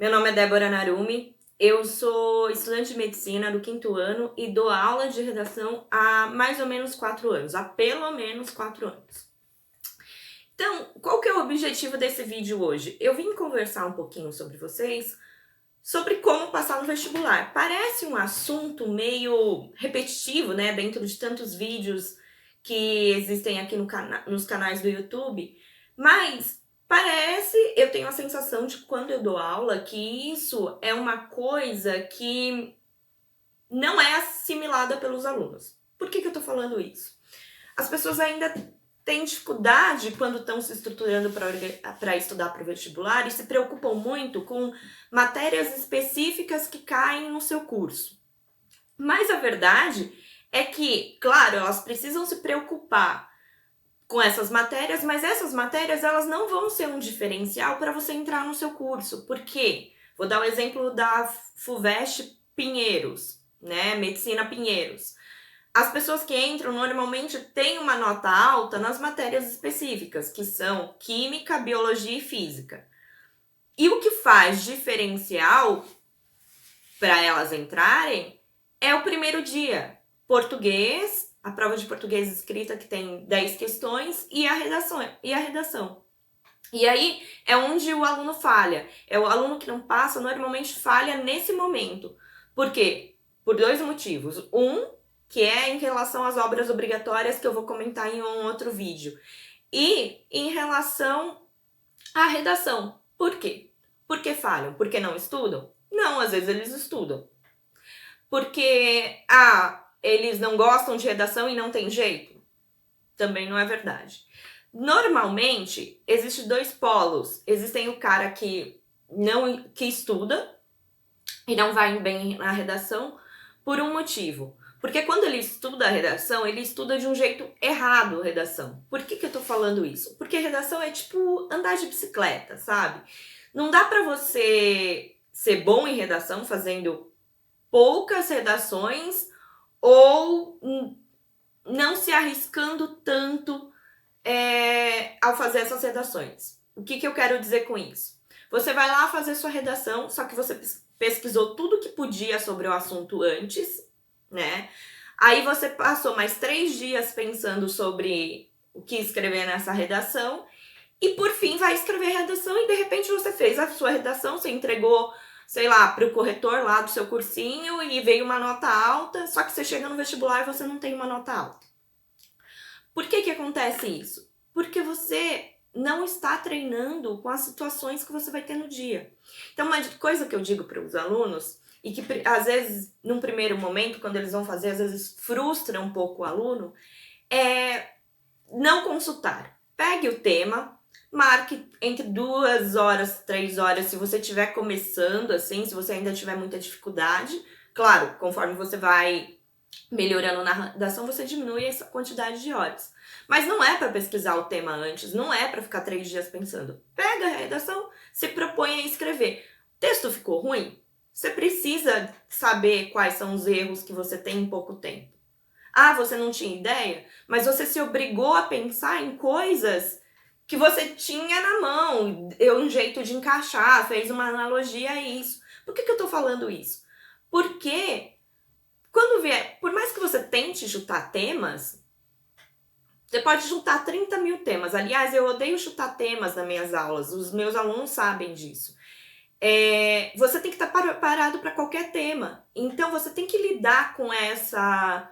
Meu nome é Débora Narumi, eu sou estudante de medicina do 5º ano e dou aula de redação há mais ou menos 4 anos, há pelo menos 4 anos. Então, qual que é o objetivo desse vídeo hoje? Eu vim conversar um pouquinho sobre vocês, sobre como passar no vestibular. Parece um assunto meio repetitivo, né, dentro de tantos vídeos que existem aqui nos canais do YouTube, mas eu tenho a sensação de quando eu dou aula que isso é uma coisa que não é assimilada pelos alunos. Por que eu tô falando isso? As pessoas ainda têm dificuldade quando estão se estruturando para estudar para o vestibular e se preocupam muito com matérias específicas que caem no seu curso. Mas a verdade é que, claro, elas precisam se preocupar com essas matérias, mas essas matérias elas não vão ser um diferencial para você entrar no seu curso. Por quê? Vou dar o exemplo da FUVEST Pinheiros, né? Medicina Pinheiros. As pessoas que entram normalmente têm uma nota alta nas matérias específicas, que são Química, Biologia e Física. E o que faz diferencial para elas entrarem é o primeiro dia. Português, a prova de português escrita que tem 10 questões e a redação. E aí é onde o aluno falha. É o aluno que não passa, normalmente falha nesse momento. Por quê? Por 2 motivos. Que é em relação às obras obrigatórias, que eu vou comentar em um outro vídeo. E em relação à redação. Por quê? Por que falham? Porque não estudam? Não, às vezes eles estudam. Porque, eles não gostam de redação e não tem jeito? Também não é verdade. Normalmente, existem 2 polos. Existem o cara que estuda e não vai bem na redação por um motivo. Porque quando ele estuda a redação, ele estuda de um jeito errado a redação. Por que eu tô falando isso? Porque redação é tipo andar de bicicleta, sabe? Não dá pra você ser bom em redação fazendo poucas redações ou não se arriscando tanto ao fazer essas redações. O que eu quero dizer com isso? Você vai lá fazer sua redação, só que você pesquisou tudo que podia sobre o assunto antes, né? Aí você passou mais 3 dias pensando sobre o que escrever nessa redação e por fim vai escrever a redação e de repente você fez a sua redação, você entregou, sei lá, para o corretor lá do seu cursinho e veio uma nota alta, só que você chega no vestibular e você não tem uma nota alta. Por que acontece isso? Porque você não está treinando com as situações que você vai ter no dia. Então, uma coisa que eu digo para os alunos, e que às vezes, num primeiro momento, quando eles vão fazer, às vezes frustra um pouco o aluno, é não consultar. Pegue o tema, marque entre 2 horas, 3 horas, se você estiver começando, assim, se você ainda tiver muita dificuldade. Claro, conforme você vai melhorando na redação, você diminui essa quantidade de horas. Mas não é para pesquisar o tema antes, não é para ficar 3 dias pensando. Pega a redação, se propõe a escrever. O texto ficou ruim? Você precisa saber quais são os erros que você tem em pouco tempo. Você não tinha ideia? Mas você se obrigou a pensar em coisas que você tinha na mão, deu um jeito de encaixar, fez uma analogia a isso. Por que eu tô falando isso? Porque quando vier, por mais que você tente juntar temas, você pode juntar 30 mil temas. Aliás, eu odeio chutar temas nas minhas aulas, os meus alunos sabem disso. Você tem que estar parado para qualquer tema. Então, você tem que lidar com essa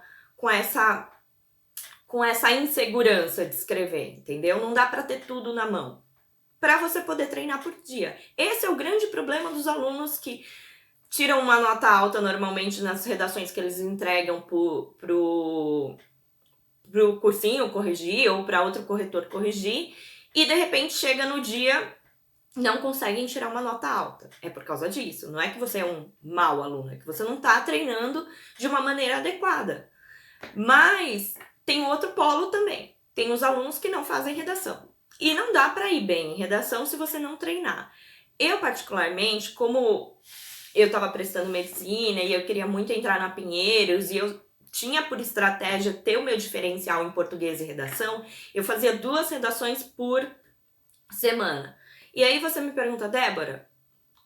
insegurança de escrever, entendeu? Não dá para ter tudo na mão. Para você poder treinar por dia. Esse é o grande problema dos alunos que tiram uma nota alta normalmente nas redações que eles entregam pro cursinho corrigir ou para outro corretor corrigir e de repente chega no dia não conseguem tirar uma nota alta. É por causa disso. Não é que você é um mau aluno, é que você não está treinando de uma maneira adequada. Mas tem outro polo também. Tem os alunos que não fazem redação. E não dá para ir bem em redação se você não treinar. Eu, particularmente, como eu estava prestando medicina e eu queria muito entrar na Pinheiros e eu tinha por estratégia ter o meu diferencial em português e redação, eu fazia 2 redações por semana. E aí você me pergunta, Débora,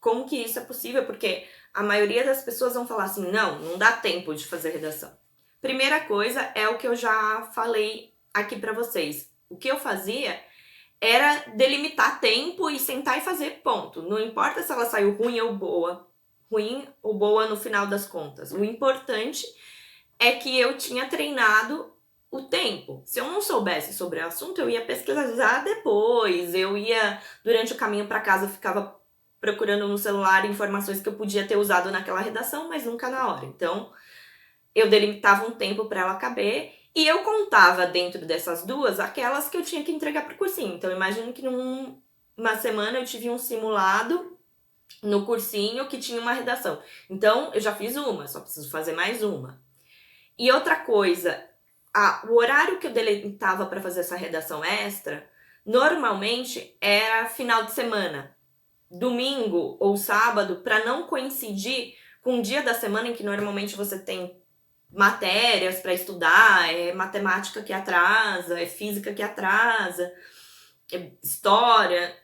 como que isso é possível, porque a maioria das pessoas vão falar assim, não dá tempo de fazer redação. Primeira coisa é o que eu já falei aqui pra vocês. O que eu fazia era delimitar tempo e sentar e fazer, ponto. Não importa se ela saiu ruim ou boa no final das contas. O importante é que eu tinha treinado o tempo. Se eu não soubesse sobre o assunto, eu ia pesquisar depois, eu ia, durante o caminho para casa, eu ficava procurando no celular informações que eu podia ter usado naquela redação, mas nunca na hora. Então, eu delimitava um tempo para ela caber e eu contava dentro dessas duas aquelas que eu tinha que entregar pro cursinho. Então, imagino que numa semana eu tive um simulado no cursinho que tinha uma redação. Então, eu já fiz uma, só preciso fazer mais uma. E outra coisa, o horário que eu delimitava para fazer essa redação extra, normalmente era final de semana. Domingo ou sábado, para não coincidir com o dia da semana em que normalmente você tem matérias para estudar, é matemática que atrasa, é física que atrasa, é história,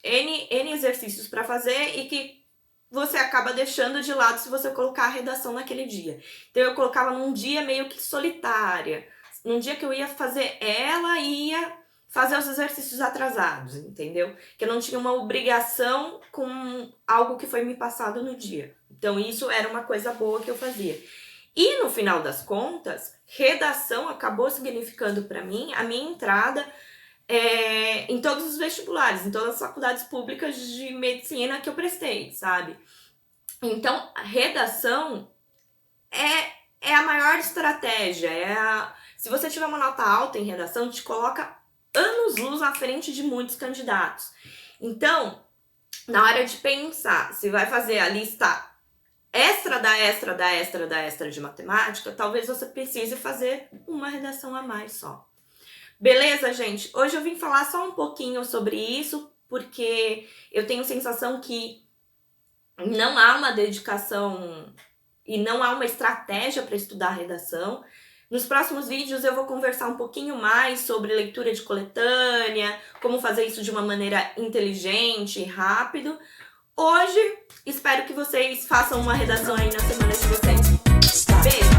N exercícios para fazer e que você acaba deixando de lado se você colocar a redação naquele dia. Então eu colocava num dia meio que solitária, num dia que eu ia fazer ela e ia fazer os exercícios atrasados, entendeu? Que eu não tinha uma obrigação com algo que foi me passado no dia. Então isso era uma coisa boa que eu fazia. E no final das contas, redação acabou significando para mim a minha entrada em todos os vestibulares, em todas as faculdades públicas de medicina que eu prestei, sabe? Então, a redação é a maior estratégia. Se você tiver uma nota alta em redação, te coloca anos-luz à frente de muitos candidatos. Então, na hora de pensar se vai fazer a lista extra de matemática, talvez você precise fazer uma redação a mais só. Beleza, gente? Hoje eu vim falar só um pouquinho sobre isso, porque eu tenho a sensação que não há uma dedicação e não há uma estratégia para estudar redação. Nos próximos vídeos eu vou conversar um pouquinho mais sobre leitura de coletânea, como fazer isso de uma maneira inteligente e rápido. Hoje, espero que vocês façam uma redação aí na semana de vocês. Beijo!